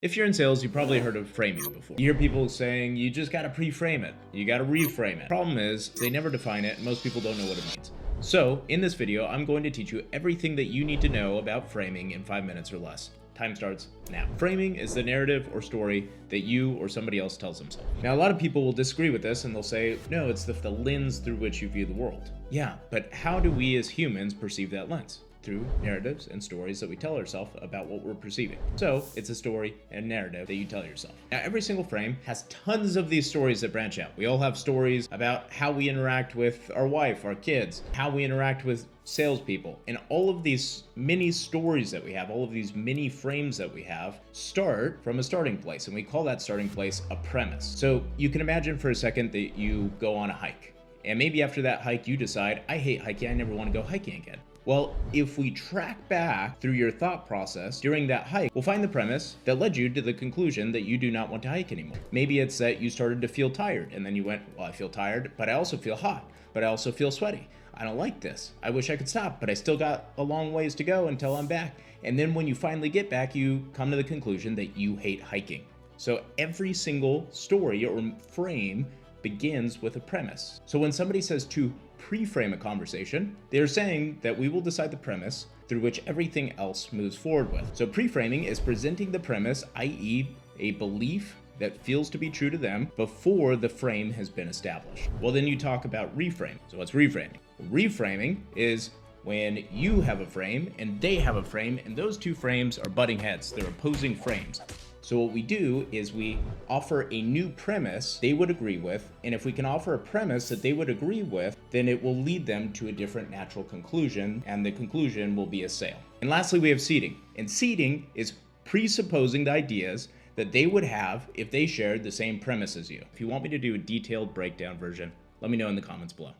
If you're in sales, you probably heard of framing before. You hear people saying, you just gotta pre-frame it, you gotta reframe it. Problem is, they never define it, and most people don't know what it means. So, in this video, I'm going to teach you everything that you need to know about framing in 5 minutes or less. Time starts now. Framing is the narrative or story that you or somebody else tells themselves. Now, a lot of people will disagree with this and they'll say, no, it's the lens through which you view the world. Yeah, but how do we as humans perceive that lens? Through narratives and stories that we tell ourselves about what we're perceiving. So it's a story and narrative that you tell yourself. Now, every single frame has tons of these stories that branch out. We all have stories about how we interact with our wife, our kids, how we interact with salespeople. And all of these mini stories that we have, all of these mini frames that we have, start from a starting place. And we call that starting place a premise. So you can imagine for a second that you go on a hike. And maybe after that hike, you decide, I hate hiking, I never want to go hiking again. Well, if we track back through your thought process during that hike, we'll find the premise that led you to the conclusion that you do not want to hike anymore. Maybe it's that you started to feel tired, and then you went, well, I feel tired, but I also feel hot, but I also feel sweaty. I don't like this. I wish I could stop, but I still got a long ways to go until I'm back. And then when you finally get back, you come to the conclusion that you hate hiking. So every single story or frame begins with a premise. So when somebody says to pre-frame a conversation, they're saying that we will decide the premise through which everything else moves forward with. So pre-framing is presenting the premise, i.e. a belief that feels to be true to them before the frame has been established. Well, then you talk about reframe. So what's reframing? Reframing is when you have a frame and they have a frame, and those two frames are butting heads. They're opposing frames. So what we do is we offer a new premise they would agree with, and if we can offer a premise that they would agree with, then it will lead them to a different natural conclusion, and the conclusion will be a sale. And lastly, we have seeding. And seeding is presupposing the ideas that they would have if they shared the same premise as you. If you want me to do a detailed breakdown version, let me know in the comments below.